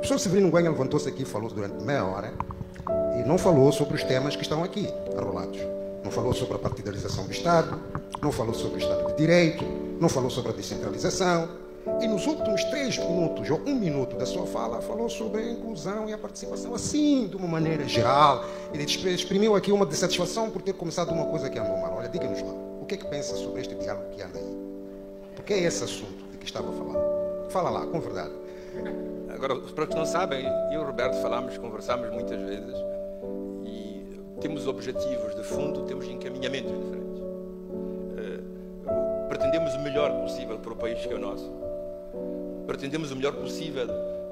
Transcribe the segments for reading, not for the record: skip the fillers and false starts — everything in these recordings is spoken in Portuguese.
professor Severino Guanha levantou-se aqui e falou durante meia hora e não falou sobre os temas que estão aqui arrolados. Não falou sobre a partidarização do Estado, não falou sobre o Estado de Direito, não falou sobre a descentralização. E nos últimos 3 minutos ou 1 minuto da sua fala, falou sobre a inclusão e a participação, assim, de uma maneira geral. Ele exprimiu aqui uma dissatisfação por ter começado uma coisa que andou mal. Olha, diga-nos lá, o que é que pensa sobre este diálogo que anda aí? Porque é esse assunto de que estava a falar. Fala lá, com verdade. Agora, para os que não sabem, eu e o Roberto conversamos muitas vezes e temos objetivos de fundo, temos encaminhamentos diferentes. Pretendemos o melhor possível para o país que é o nosso. Pretendemos o melhor possível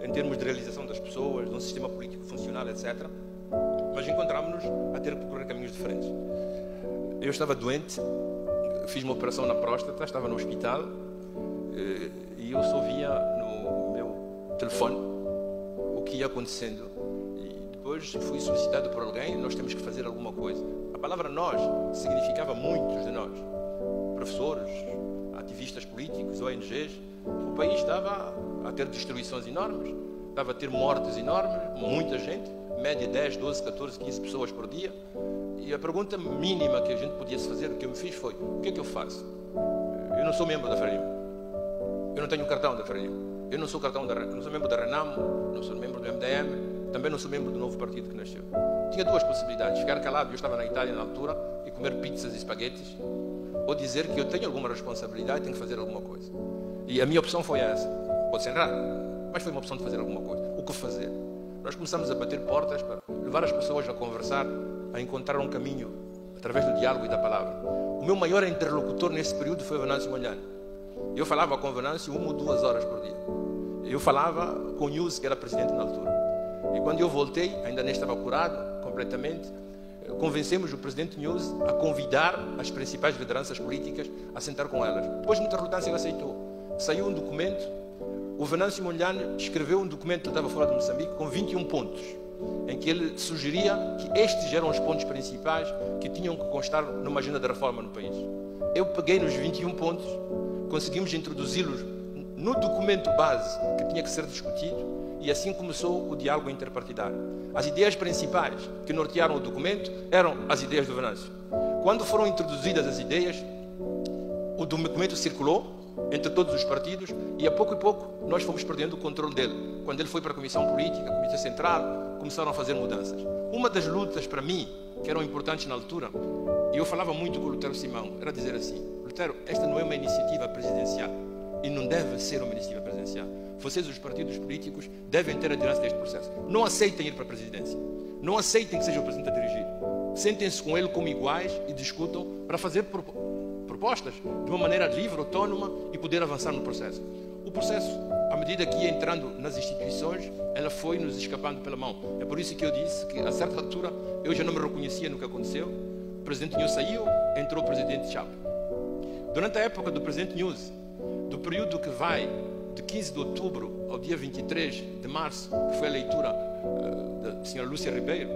em termos de realização das pessoas, de um sistema político funcional, etc. Mas encontramos-nos a ter que percorrer caminhos diferentes. Eu estava doente, fiz uma operação na próstata, estava no hospital e eu só via no meu telefone o que ia acontecendo. E depois fui solicitado por alguém, nós temos que fazer alguma coisa. A palavra nós significava muitos de nós. Professores, ativistas políticos, ONGs. O país estava a ter destruições enormes, estava a ter mortes enormes, muita gente, média 10, 12, 14, 15 pessoas por dia. E a pergunta mínima que a gente podia se fazer, que eu me fiz foi: o que é que eu faço? Eu não sou membro da Frelimo, eu não tenho cartão da Frelimo, eu não sou membro da Renamo, não sou membro do MDM, também não sou membro do novo partido que nasceu. Tinha 2 possibilidades: ficar calado, eu estava na Itália na altura, e comer pizzas e espaguetes, ou dizer que eu tenho alguma responsabilidade e tenho que fazer alguma coisa. E a minha opção foi essa. Pode ser errado, mas foi uma opção de fazer alguma coisa. O que fazer? Nós começamos a bater portas para levar as pessoas a conversar, a encontrar um caminho através do diálogo e da palavra. O meu maior interlocutor nesse período foi o Venâncio Mondlane. Eu falava com o Venâncio 1 ou 2 horas por dia. Eu falava com o News, que era presidente na altura. E quando eu voltei, ainda nem estava curado completamente, convencemos o presidente News a convidar as principais lideranças políticas a sentar com elas. Depois de muita relutância, ele aceitou. Saiu um documento, o Venâncio Mondlane escreveu um documento que estava fora de Moçambique com 21 pontos, em que ele sugeria que estes eram os pontos principais que tinham que constar numa agenda de reforma no país. Eu peguei nos 21 pontos, conseguimos introduzi-los no documento base que tinha que ser discutido, e assim começou o diálogo interpartidário. As ideias principais que nortearam o documento eram as ideias do Venâncio. Quando foram introduzidas as ideias, o documento circulou entre todos os partidos e a pouco e pouco nós fomos perdendo o controle dele. Quando ele foi para a Comissão Política, a Comissão Central, começaram a fazer mudanças. Uma das lutas para mim, que eram importantes na altura, e eu falava muito com o Lutero Simão, era dizer assim: Lutero, esta não é uma iniciativa presidencial e não deve ser uma iniciativa presidencial. Vocês, os partidos políticos, devem ter a liderança deste processo. Não aceitem ir para a presidência. Não aceitem que seja o presidente a dirigir. Sentem-se com ele como iguais e discutam para fazer propostas de uma maneira livre, autónoma e poder avançar no processo. O processo, à medida que ia entrando nas instituições, ela foi nos escapando pela mão. É por isso que eu disse que, a certa altura, eu já não me reconhecia no que aconteceu. O presidente News saiu, entrou o presidente Chapa. Durante a época do presidente News, do período que vai de 15 de outubro ao dia 23 de março, que foi a leitura da senhora Lúcia Ribeiro,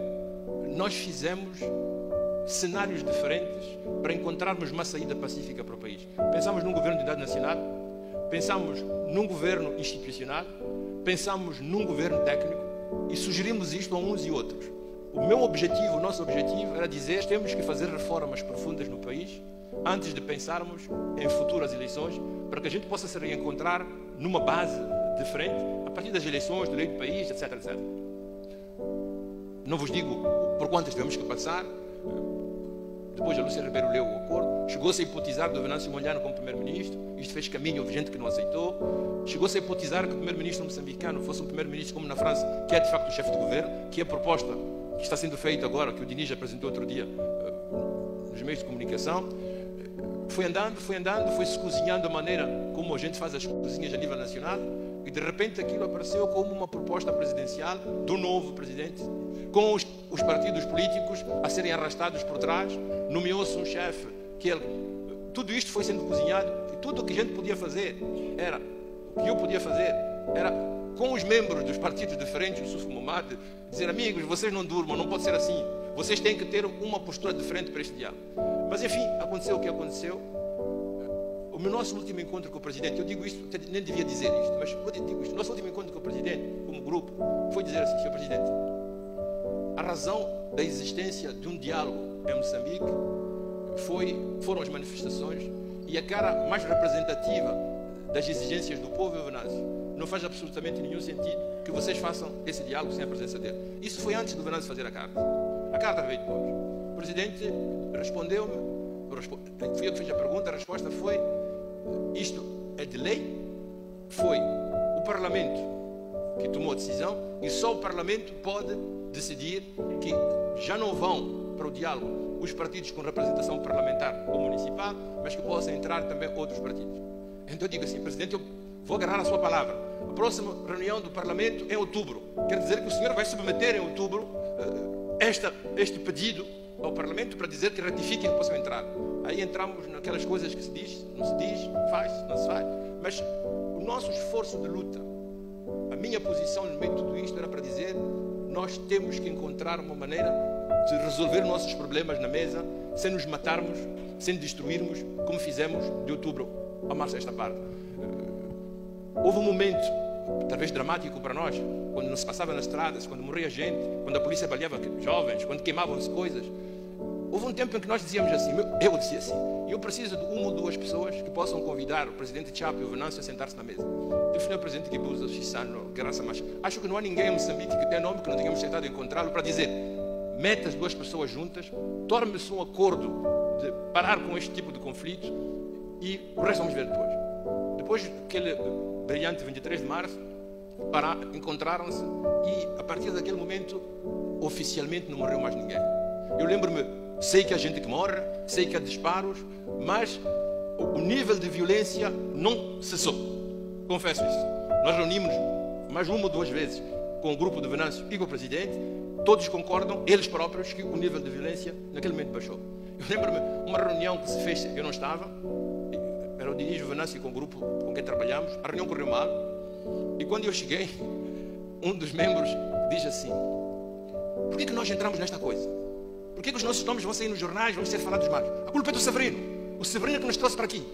nós fizemos cenários diferentes para encontrarmos uma saída pacífica para o país. Pensámos num governo de unidade nacional, pensámos num governo institucional, pensámos num governo técnico e sugerimos isto a uns e outros. O meu objetivo, o nosso objetivo era dizer que temos que fazer reformas profundas no país antes de pensarmos em futuras eleições, para que a gente possa se reencontrar numa base diferente a partir das eleições, da lei do país, etc, etc. Não vos digo por quantas tivemos que passar. Depois a Lúcia Ribeiro leu o acordo, chegou-se a hipotizar do Venâncio Mondlane como primeiro-ministro. Isto fez caminho, houve gente que não aceitou. Chegou-se a hipotizar que o primeiro-ministro moçambicano fosse um primeiro-ministro como na França, que é de facto o chefe de governo, que é a proposta que está sendo feita agora, que o Diniz apresentou outro dia nos meios de comunicação. Foi andando, foi-se cozinhando a maneira como a gente faz as cozinhas a nível nacional, e de repente aquilo apareceu como uma proposta presidencial do novo presidente, com os partidos políticos a serem arrastados por trás. Nomeou-se um chefe que ele... Tudo isto foi sendo cozinhado, e tudo o que a gente podia fazer era... O que eu podia fazer era, com os membros dos partidos diferentes, o Yusuf Momad, dizer: amigos, vocês não durmam, não pode ser assim. Vocês têm que ter uma postura diferente para este diálogo. Mas enfim, aconteceu o que aconteceu. O nosso último encontro com o presidente, eu digo isto, nem devia dizer isto, mas eu digo isto: o nosso último encontro com o presidente, como grupo grupo, foi dizer assim: Sr. Presidente, a razão da existência de um diálogo em Moçambique foram as manifestações, e a cara mais representativa das exigências do povo é o Venâncio. Não faz absolutamente nenhum sentido que vocês façam esse diálogo sem a presença dele. Isso foi antes do Venâncio fazer a carta. A carta veio depois. O Presidente respondeu-me, fui eu que fiz a pergunta, a resposta foi: isto é de lei, foi o Parlamento que tomou a decisão, e só o Parlamento pode decidir que já não vão para o diálogo os partidos com representação parlamentar ou municipal, mas que possam entrar também outros partidos. Então eu digo assim: Presidente, eu vou agarrar a sua palavra. A próxima reunião do Parlamento é em outubro. Quer dizer que o senhor vai submeter em outubro este pedido ao Parlamento para dizer que ratifiquem que possam entrar. Aí entramos naquelas coisas que se diz, não se diz, faz, não se faz. Mas o nosso esforço de luta, a minha posição no meio de tudo isto era para dizer: nós temos que encontrar uma maneira de resolver nossos problemas na mesa, sem nos matarmos, sem destruirmos, como fizemos de outubro a março esta parte. Houve um momento, talvez dramático para nós, quando não se passava nas estradas, quando morria gente, quando a polícia baleava jovens, quando queimavam-se coisas. Houve um tempo em que nós dizíamos assim, eu dizia assim: eu preciso de uma ou duas pessoas que possam convidar o Presidente Chapo e o Venâncio a sentar-se na mesa. Eu falei ao Presidente Guebuza, Chissano, Graça, mas acho que não há ninguém em Moçambique que tenha nome que não tenhamos tentado encontrá-lo para dizer: mete as duas pessoas juntas, torne-se um acordo de parar com este tipo de conflito e o resto vamos ver depois. Depois daquele brilhante 23 de março, encontraram-se e a partir daquele momento oficialmente não morreu mais ninguém. Eu lembro-me, sei que há gente que morre, sei que há disparos, mas o nível de violência não cessou. Confesso isso. Nós reunimos mais uma ou duas vezes com o grupo do Venâncio e com o Presidente. Todos concordam, eles próprios, que o nível de violência naquele momento baixou. Eu lembro-me uma reunião que se fez, eu não estava, era o Diniz, o Venâncio com o grupo com quem trabalhamos. A reunião correu mal e quando eu cheguei, um dos membros diz assim: por que nós entramos nesta coisa? Por que os nossos nomes vão sair nos jornais, vão ser falados mais? A culpa é do Severino. O Severino é que nos trouxe para aqui.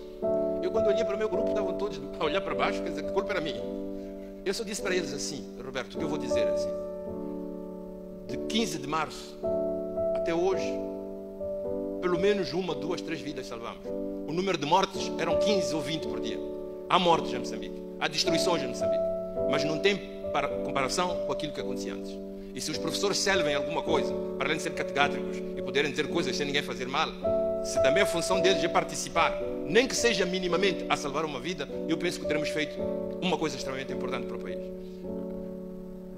Eu, quando olhei para o meu grupo, estavam todos a olhar para baixo, quer dizer, que a culpa era minha. Eu só disse para eles assim: Roberto, eu vou dizer assim, de 15 de março até hoje, pelo menos 1, 2, 3 vidas salvamos. O número de mortes eram 15 ou 20 por dia. Há mortes em Moçambique, há destruições em Moçambique, mas não tem comparação com aquilo que acontecia antes. E se os professores servem alguma coisa, para além de ser catedráticos e poderem dizer coisas sem ninguém fazer mal, se também a função deles é participar, nem que seja minimamente a salvar uma vida, eu penso que teremos feito uma coisa extremamente importante para o país.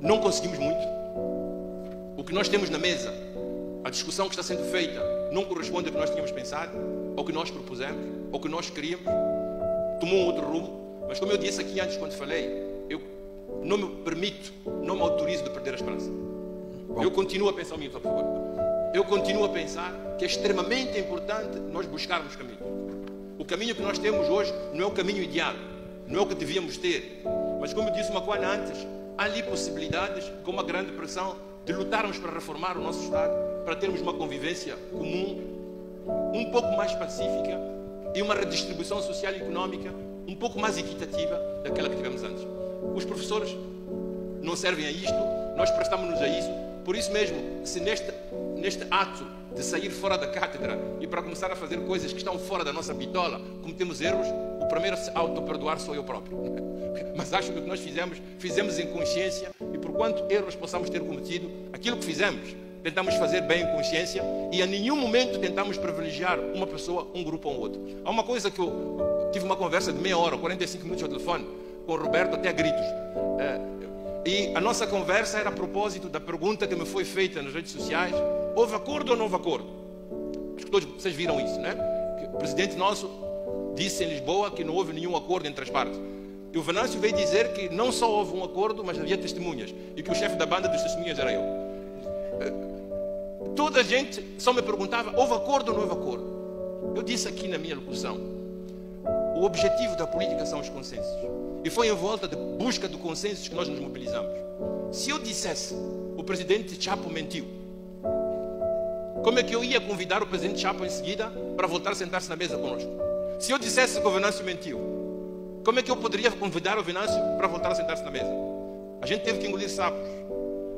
Não conseguimos muito. O que nós temos na mesa, a discussão que está sendo feita, não corresponde ao que nós tínhamos pensado, ao que nós propusemos, ao que nós queríamos. Tomou um outro rumo, mas como eu disse aqui antes quando falei, eu não me permito, não me autorizo de perder a esperança. Eu continuo a pensar, por favor. Eu continuo a pensar que é extremamente importante nós buscarmos caminho. O caminho que nós temos hoje não é o caminho ideal, não é o que devíamos ter, mas como eu disse uma coisa antes, há ali possibilidades, com uma grande pressão, de lutarmos para reformar o nosso Estado, para termos uma convivência comum, um pouco mais pacífica e uma redistribuição social e económica um pouco mais equitativa daquela que tivemos antes. Os professores não servem a isto, nós prestamos-nos a isso. Por isso mesmo, se neste ato de sair fora da cátedra e para começar a fazer coisas que estão fora da nossa bitola, cometemos erros, o primeiro a se auto-perdoar sou eu próprio. Mas acho que o que nós fizemos em consciência, e por quanto erros possamos ter cometido, aquilo que fizemos, tentamos fazer bem em consciência e a nenhum momento tentamos privilegiar uma pessoa, um grupo ou um outro. Há uma coisa que eu tive uma conversa de meia hora, 45 minutos ao telefone, com o Roberto até a gritos. E a nossa conversa era a propósito da pergunta que me foi feita nas redes sociais: houve acordo ou não houve acordo? Acho que todos vocês viram isso, né? Que o presidente nosso disse em Lisboa que não houve nenhum acordo entre as partes. E o Venâncio veio dizer que não só houve um acordo, mas havia testemunhas. E que o chefe da banda dos testemunhas era eu. Toda a gente só me perguntava: houve acordo ou não houve acordo? Eu disse aqui na minha locução: o objetivo da política são os consensos. E foi em volta da busca do consenso que nós nos mobilizamos. Se eu dissesse o presidente Chapo mentiu, como é que eu ia convidar o presidente Chapo em seguida para voltar a sentar-se na mesa conosco? Se eu dissesse que o Venâncio mentiu, como é que eu poderia convidar o Venâncio para voltar a sentar-se na mesa? A gente teve que engolir sapos.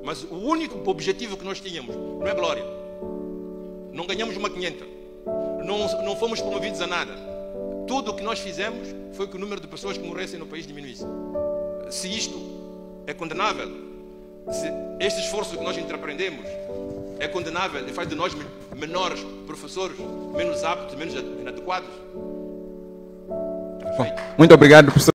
Mas o único objetivo que nós tínhamos não é glória. Não ganhamos uma 500. Não fomos promovidos a nada. Tudo o que nós fizemos foi que o número de pessoas que morressem no país diminuísse. Se isto é condenável, se este esforço que nós entrepreendemos é condenável e faz de nós menores professores, menos aptos, menos inadequados. Bom, muito obrigado, professor.